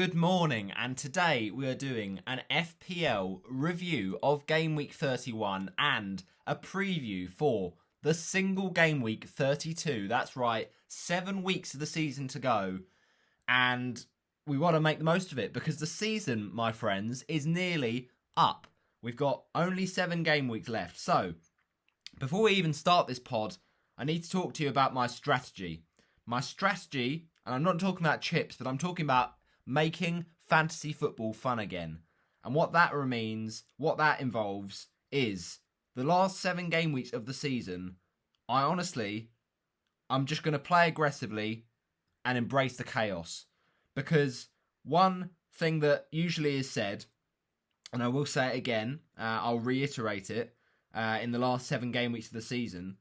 Good morning, and today we are doing an FPL review of Game Week 31 and a preview for the single Game Week 32. That's right, 7 weeks of the season to go, and we want to make the most of it because the season, my friends, is nearly up. We've got only 7 game weeks left. So, before we even start this pod, I need to talk to you about my strategy. My strategy, and I'm not talking about chips, but I'm talking about making fantasy football fun again. And what that means, what that involves, is the last 7 game weeks of the season, I'm just going to play aggressively and embrace the chaos. Because one thing that usually is said, and I will say it again, I'll reiterate it, in the last 7 game weeks of the season,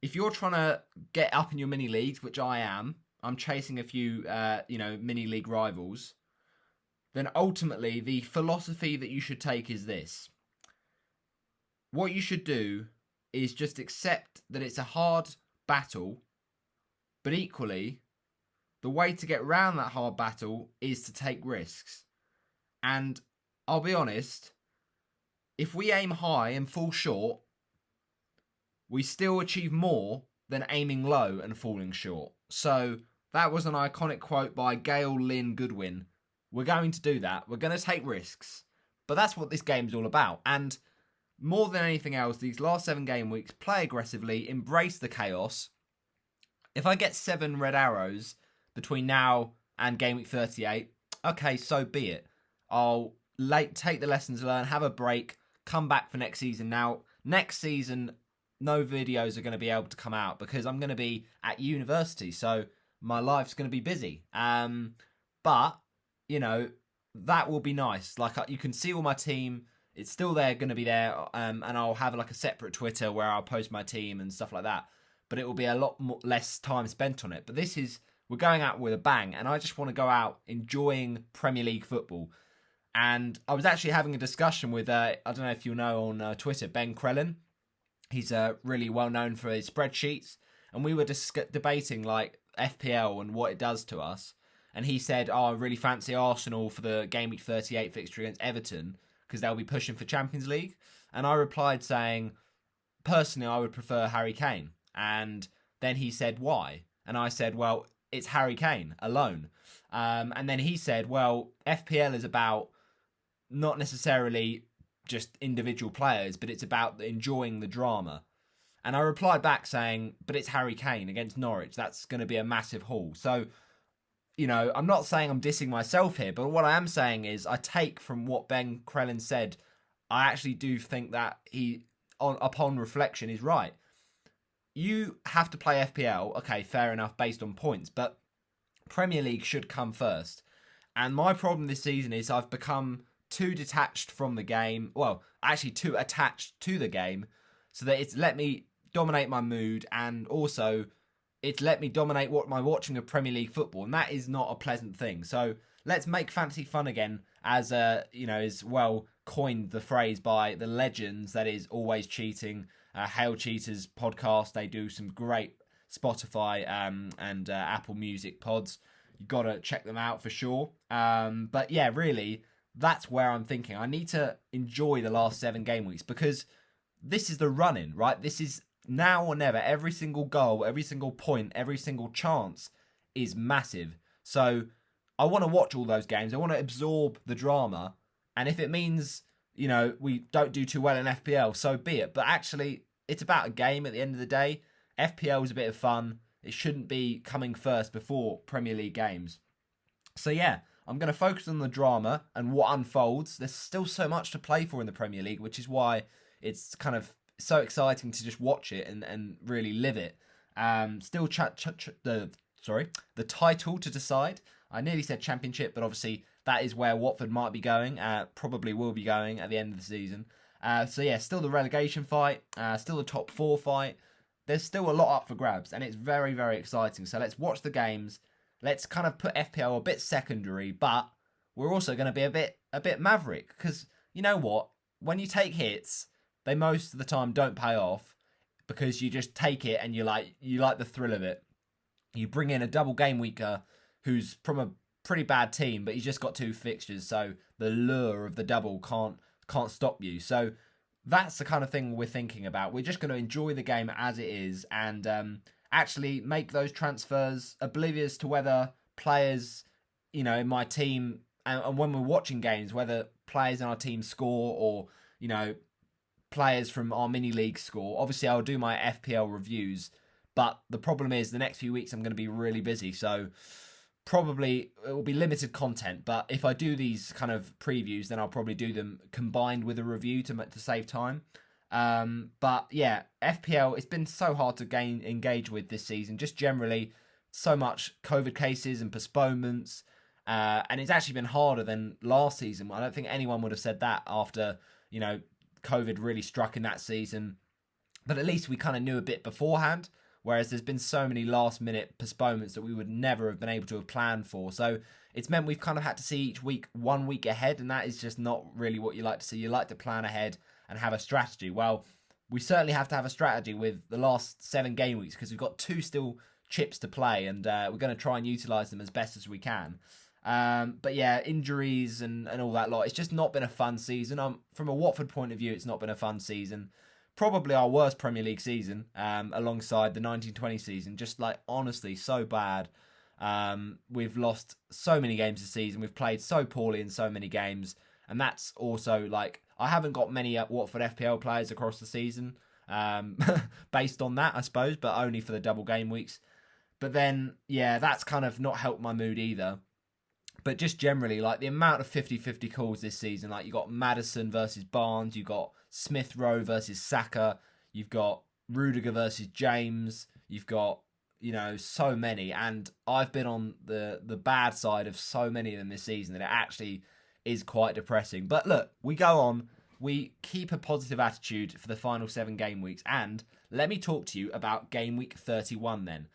if you're trying to get up in your mini leagues, which I'm chasing a few, mini league rivals, then ultimately the philosophy that you should take is this. What you should do is just accept that it's a hard battle, but equally, the way to get around that hard battle is to take risks. And I'll be honest, if we aim high and fall short, we still achieve more than aiming low and falling short. So that was an iconic quote by Gail Lynn Goodwin. We're going to do that. We're going to take risks. But that's what this game's all about. And more than anything else, these last 7 game weeks, play aggressively, embrace the chaos. If I get 7 red arrows between now and game week 38, okay, so be it. I'll take the lessons learned, have a break, come back for next season. Now, next season, no videos are going to be able to come out because I'm going to be at university, so my life's going to be busy. But, that will be nice. Like, you can see all my team. It's still going to be there, and I'll have a separate Twitter where I'll post my team and stuff like that. But it will be a lot less time spent on it. But we're going out with a bang, and I just want to go out enjoying Premier League football. And I was actually having a discussion with, I don't know if you know on Twitter, Ben Crellin. He's really well known for his spreadsheets. And we were debating FPL and what it does to us. And he said, I really fancy Arsenal for the Game Week 38 fixture against Everton because they'll be pushing for Champions League. And I replied saying, personally, I would prefer Harry Kane. And then he said, why? And I said, well, it's Harry Kane alone. And then he said, well, FPL is about not necessarily just individual players, but it's about enjoying the drama. And I replied back saying, but it's Harry Kane against Norwich. That's going to be a massive haul. So, I'm not saying I'm dissing myself here, but what I am saying is I take from what Ben Crellin said, I actually do think that he, upon reflection, is right. You have to play FPL, okay, fair enough, based on points, but Premier League should come first. And my problem this season is I've become too detached from the game. Well, actually too attached to the game so that it's let me dominate my mood, and also it's let me dominate my watching of Premier League football, and that is not a pleasant thing. So let's make fantasy fun again, as is well coined the phrase by the legends that is Always Cheating, Hail Cheaters podcast. They do some great Spotify and Apple Music pods. You got to check them out for sure. But yeah, really, that's where I'm thinking. I need to enjoy the last 7 game weeks because this is the run-in, right? This is now or never. Every single goal, every single point, every single chance is massive. So I want to watch all those games. I want to absorb the drama. And if it means, we don't do too well in FPL, so be it. But actually, it's about a game at the end of the day. FPL is a bit of fun. It shouldn't be coming first before Premier League games. So yeah, I'm going to focus on the drama and what unfolds. There's still so much to play for in the Premier League, which is why it's kind of so exciting to just watch it and really live it. Still the title to decide. I nearly said championship, but obviously that is where Watford might be going, probably will be going at the end of the season. So yeah, still the relegation fight, still the top 4 fight. There's still a lot up for grabs, and it's very, very exciting. So let's watch the games. Let's kind of put FPL a bit secondary, but we're also going to be a bit maverick, because you know what? When you take hits, they most of the time don't pay off because you just take it and you like the thrill of it. You bring in a double game weeker who's from pretty bad team, but he's just got 2 fixtures, so the lure of the double can't stop you. So that's the kind of thing we're thinking about. We're just going to enjoy the game as it is and actually make those transfers oblivious to whether players, in my team, and when we're watching games, whether players in our team score or, players from our mini league score. Obviously, I'll do my FPL reviews, but the problem is the next few weeks I'm going to be really busy, so probably it will be limited content. But if I do these kind of previews, then I'll probably do them combined with a review to save time. But yeah, FPL, it's been so hard to engage with this season, just generally so much COVID cases and postponements, and it's actually been harder than last season. I don't think anyone would have said that after, COVID really struck in that season, but at least we kind of knew a bit beforehand, whereas there's been so many last minute postponements that we would never have been able to have planned for. So it's meant we've kind of had to see each week 1 week ahead, and that is just not really what you like to see. You like to plan ahead and have a strategy. Well, we certainly have to have a strategy with the last 7 game weeks because we've got 2 still chips to play, and we're going to try and utilise them as best as we can. But yeah, injuries and all that lot. It's just not been a fun season. From a Watford point of view, it's not been a fun season. Probably our worst Premier League season, alongside the 1920 season. Just honestly, so bad. We've lost so many games this season. We've played so poorly in so many games. And that's also I haven't got many Watford FPL players across the season, based on that, I suppose, but only for the double game weeks. But then, yeah, that's kind of not helped my mood either. But just generally, the amount of 50-50 calls this season, you got Maddison versus Barnes, you got Smith Rowe versus Saka, you've got Rudiger versus James, you've got, so many. And I've been on the bad side of so many of them this season that it actually is quite depressing. But look, we go on, we keep a positive attitude for the final 7 game weeks. And let me talk to you about game week 31 then.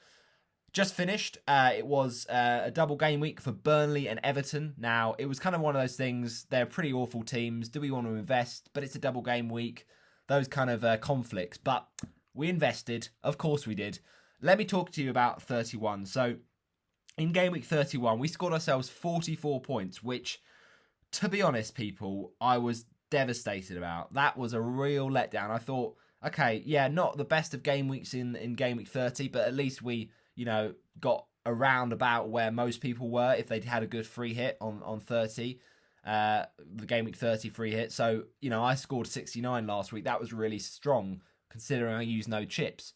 Just finished. It was a double game week for Burnley and Everton. Now, it was kind of one of those things. They're pretty awful teams. Do we want to invest? But it's a double game week. Those kind of conflicts. But we invested. Of course we did. Let me talk to you about 31. So, in game week 31, we scored ourselves 44 points, which, to be honest, people, I was devastated about. That was a real letdown. I thought, okay, yeah, not the best of game weeks in game week 30, but at least we got around about where most people were if they'd had a good free hit on 30, the game week 30 free hit. So, I scored 69 last week. That was really strong considering I used no chips.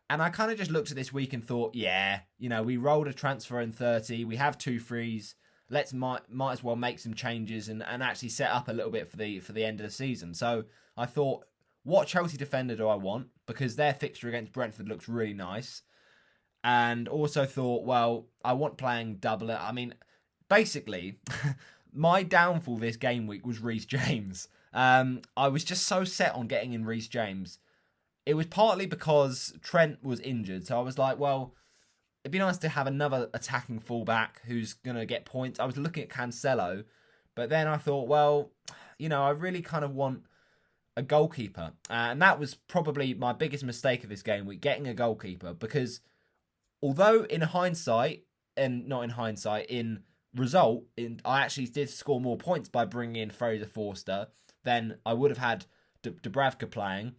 And I kind of just looked at this week and thought, yeah, we rolled a transfer in 30. We have 2 frees. Let's might as well make some changes and actually set up a little bit for the end of the season. So I thought, what Chelsea defender do I want? Because their fixture against Brentford looks really nice. And also thought, well, I want playing double. I mean, basically, my downfall this game week was Reece James. I was just so set on getting in Reece James. It was partly because Trent was injured. So I was like, well, it'd be nice to have another attacking fullback who's going to get points. I was looking at Cancelo. But then I thought, well, I really kind of want a goalkeeper. And that was probably my biggest mistake of this game week, getting a goalkeeper. Because although in hindsight, and not in hindsight, in result, I actually did score more points by bringing in Fraser Forster than I would have had Dubravka playing,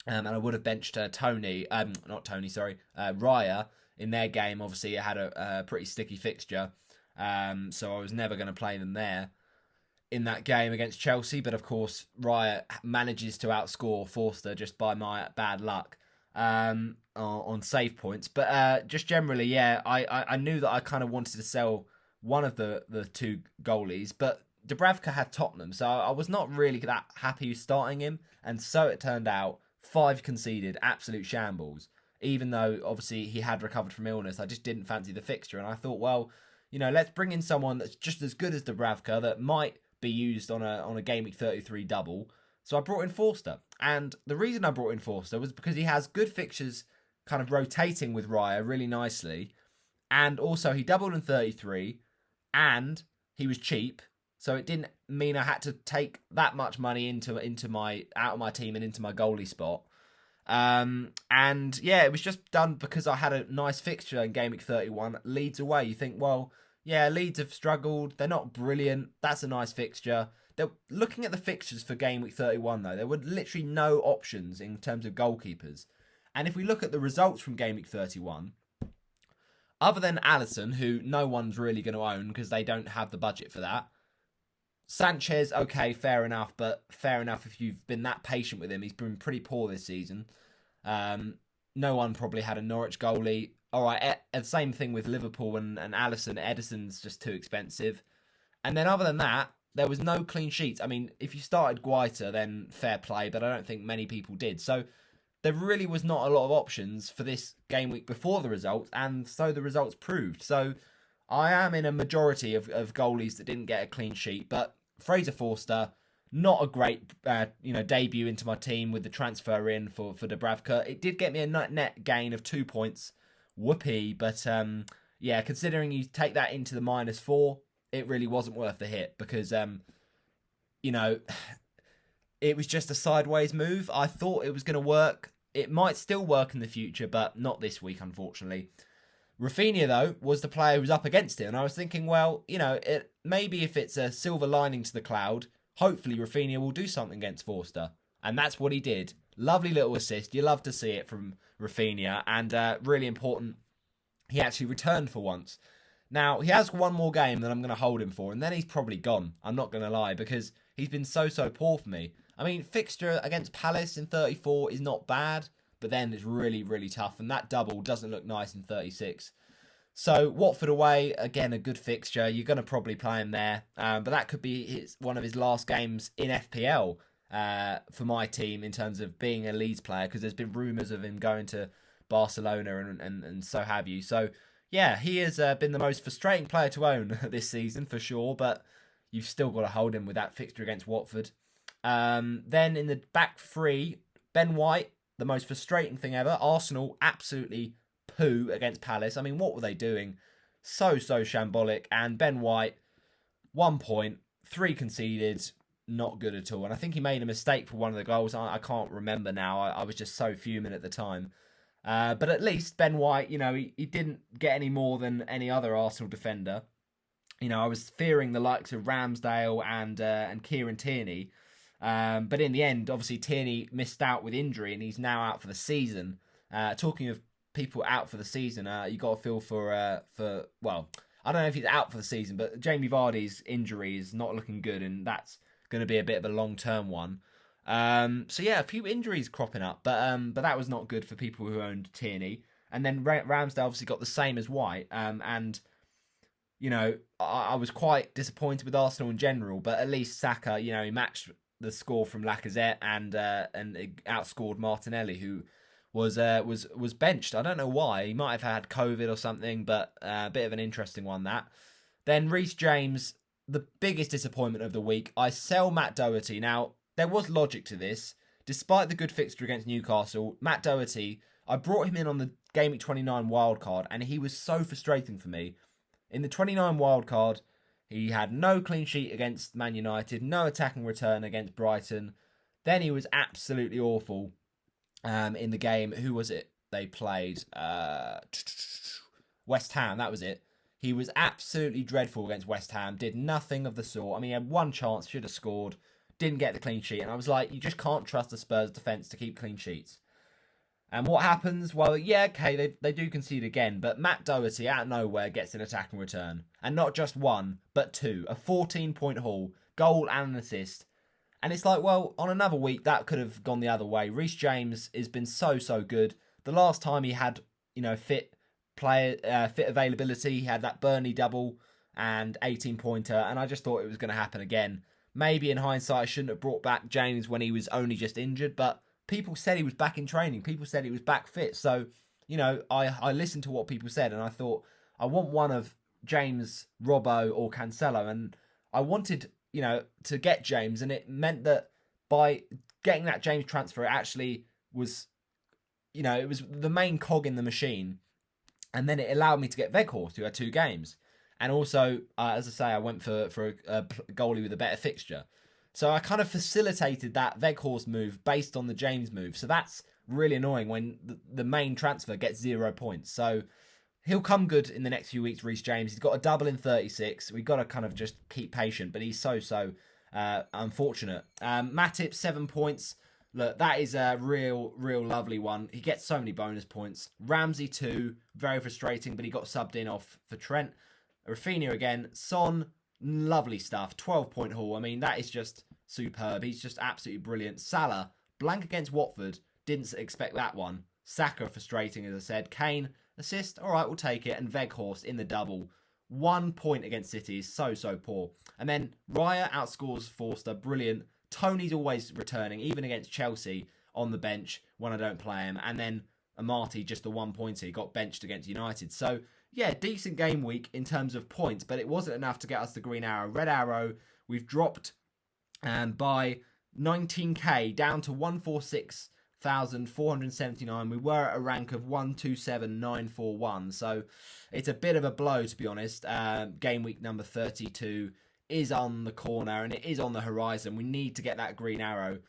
and I would have benched Raya in their game. Obviously, it had a pretty sticky fixture, so I was never going to play them there in that game against Chelsea. But of course, Raya manages to outscore Forster just by my bad luck. On save points, but just generally, yeah, I knew that I kind of wanted to sell one of the 2 goalies, but Dubravka had Tottenham, so I was not really that happy starting him, and so it turned out 5 conceded, absolute shambles. Even though obviously he had recovered from illness, I just didn't fancy the fixture, and I thought, well, let's bring in someone that's just as good as Dubravka that might be used on a game week 33 double. So I brought in Forster, and the reason I brought in Forster was because he has good fixtures kind of rotating with Raya really nicely, and also he doubled in 33, and he was cheap, so it didn't mean I had to take that much money out of my team and into my goalie spot. And yeah, it was just done because I had a nice fixture in game week 31, Leeds away. You think, well, Yeah, Leeds have struggled. They're not brilliant. That's a nice fixture. They're looking at the fixtures for Game Week 31, though. There were literally no options in terms of goalkeepers. And if we look at the results from Game Week 31, other than Alisson, who no one's really going to own because they don't have the budget for that, Sanchez, okay, fair enough, but fair enough if you've been that patient with him. He's been pretty poor this season. No one probably had a Norwich goalie. All right, same thing with Liverpool and Alisson. Edison's just too expensive. And then other than that, there was no clean sheets. I mean, if you started Guaita, then fair play, but I don't think many people did. So there really was not a lot of options for this game week before the results, and so the results proved. So I am in a majority of goalies that didn't get a clean sheet, but Fraser Forster, not a great debut into my team with the transfer in for Dubravka. It did get me a net gain of 2 points. Whoopee, but yeah, considering you take that into the -4, it really wasn't worth the hit because it was just a sideways move. I thought it was going to work. It might still work in the future, but not this week, unfortunately. Rafinha, though, was the player who was up against it, and I was thinking, well, maybe if it's a silver lining to the cloud, hopefully Rafinha will do something against Forster, and that's what he did. Lovely little assist. You love to see it from Rafinha, and really important, he actually returned for once. Now, he has one more game that I'm going to hold him for, and then he's probably gone. I'm not going to lie, because he's been so poor for me. I mean, fixture against Palace in 34 is not bad, but then it's really, really tough, and that double doesn't look nice in 36. So, Watford away, again, a good fixture. You're going to probably play him there, but that could be one of his last games in FPL for my team in terms of being a Leeds player, because there's been rumours of him going to Barcelona and so have you. So, yeah, he has been the most frustrating player to own this season for sure, but you've still got to hold him with that fixture against Watford. Then in the back three, Ben White, the most frustrating thing ever. Arsenal absolutely poo against Palace. I mean, what were they doing? So shambolic. And Ben White, 1 point, 3 conceded, not good at all. And I think he made a mistake for one of the goals. I can't remember now. I was just so fuming at the time. But at least Ben White, he didn't get any more than any other Arsenal defender. I was fearing the likes of Ramsdale and Kieran Tierney. But in the end, obviously, Tierney missed out with injury and he's now out for the season. Talking of people out for the season, you got to feel for well, I don't know if he's out for the season, but Jamie Vardy's injury is not looking good, and that's going to be a bit of a long-term one. So yeah, a few injuries cropping up, but that was not good for people who owned Tierney. And then Ramsdale obviously got the same as White, and I was quite disappointed with Arsenal in general, but at least Saka, he matched the score from Lacazette and outscored Martinelli, who was benched. I don't know why. He might have had COVID or something, but a bit of an interesting one that. Then Reece James, the biggest disappointment of the week. I sell Matt Doherty. Now, there was logic to this. Despite the good fixture against Newcastle, Matt Doherty, I brought him in on the Game Week 29 wildcard, and he was so frustrating for me. In the 29 wildcard, he had no clean sheet against Man United, no attacking return against Brighton. Then he was absolutely awful in the game. Who was it they played? West Ham, that was it. He was absolutely dreadful against West Ham, did nothing of the sort. I mean, he had one chance, should have scored. Didn't get the clean sheet. And I was like, you just can't trust the Spurs defence to keep clean sheets. And what happens? Well, yeah, okay, they do concede again. But Matt Doherty, out of nowhere, gets an attacking return. And not just one, but 2. A 14-point haul, goal and an assist. And it's like, well, on another week, that could have gone the other way. Reece James has been so good. The last time he had, fit availability, he had that Burnley double and 18-pointer. And I just thought it was going to happen again. Maybe in hindsight, I shouldn't have brought back James when he was only just injured, but people said he was back in training. People said he was back fit. So, I listened to what people said, and I thought, I want one of James, Robbo, or Cancelo. And I wanted, to get James, and it meant that by getting that James transfer, it actually was, it was the main cog in the machine. And then it allowed me to get Weghorst, who had 2 games. And also, as I say, I went for a goalie with a better fixture. So I kind of facilitated that Weghorst move based on the James move. So that's really annoying when the main transfer gets 0 points. So he'll come good in the next few weeks, Reece James. He's got a double in 36. We've got to kind of just keep patient, but he's so unfortunate. Matip, 7 points. Look, that is a real lovely one. He gets so many bonus points. Ramsey, 2. Very frustrating, but he got subbed in off for Trent. Rafinha again. Son, lovely stuff. 12-point haul. I mean, that is just superb. He's just absolutely brilliant. Salah, blank against Watford. Didn't expect that one. Saka, frustrating, as I said. Kane, assist. All right, we'll take it. And Weghorst in the double. 1 point against City is so poor. And then Raya outscores Forster. Brilliant. Tony's always returning, even against Chelsea, on the bench when I don't play him. And then Amati, just the 1 pointer. He got benched against United. So, yeah, decent game week in terms of points, but it wasn't enough to get us the green arrow. Red arrow, we've dropped by 19k down to 146,479. We were at a rank of 127,941. So it's a bit of a blow, to be honest. Game week number 32 is on the corner and it is on the horizon. We need to get that green arrow.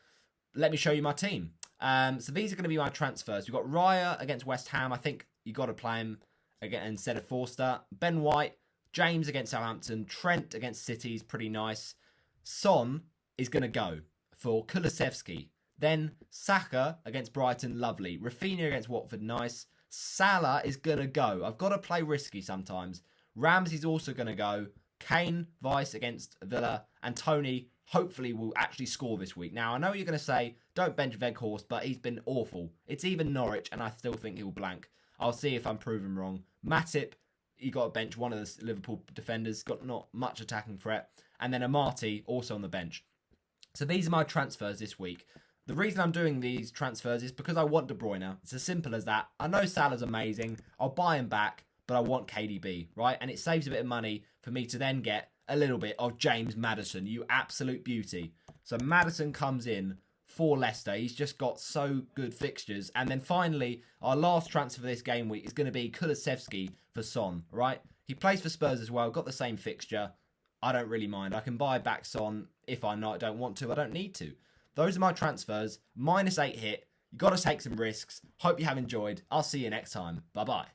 Let me show you my team. So these are going to be my transfers. We've got Raya against West Ham. I think you got to play him again instead of Forster. Ben White, James against Southampton. Trent against City is pretty nice. Son is going to go for Kulusevski. Then Saka against Brighton, lovely. Rafinha against Watford, nice. Salah is going to go. I've got to play risky sometimes. Ramsey's also going to go. Kane, Vice against Villa. And Tony, hopefully, will actually score this week. Now, I know you're going to say, don't bench Weghorst, but he's been awful. It's even Norwich, and I still think he'll blank. I'll see if I'm proven wrong. Matip, you got to bench one of the Liverpool defenders. Got not much attacking threat. And then Amati, also on the bench. So these are my transfers this week. The reason I'm doing these transfers is because I want De Bruyne. It's as simple as that. I know Salah's amazing. I'll buy him back, but I want KDB, right? And it saves a bit of money for me to then get a little bit of James Maddison, you absolute beauty. So Maddison comes in for Leicester. He's just got so good fixtures. And then finally, our last transfer for this game week is going to be Kulusevski for Son, right? He plays for Spurs as well. Got the same fixture. I don't really mind. I can buy back Son if I don't want to. I don't need to. Those are my transfers. -8 hit. You got to take some risks. Hope you have enjoyed. I'll see you next time. Bye-bye.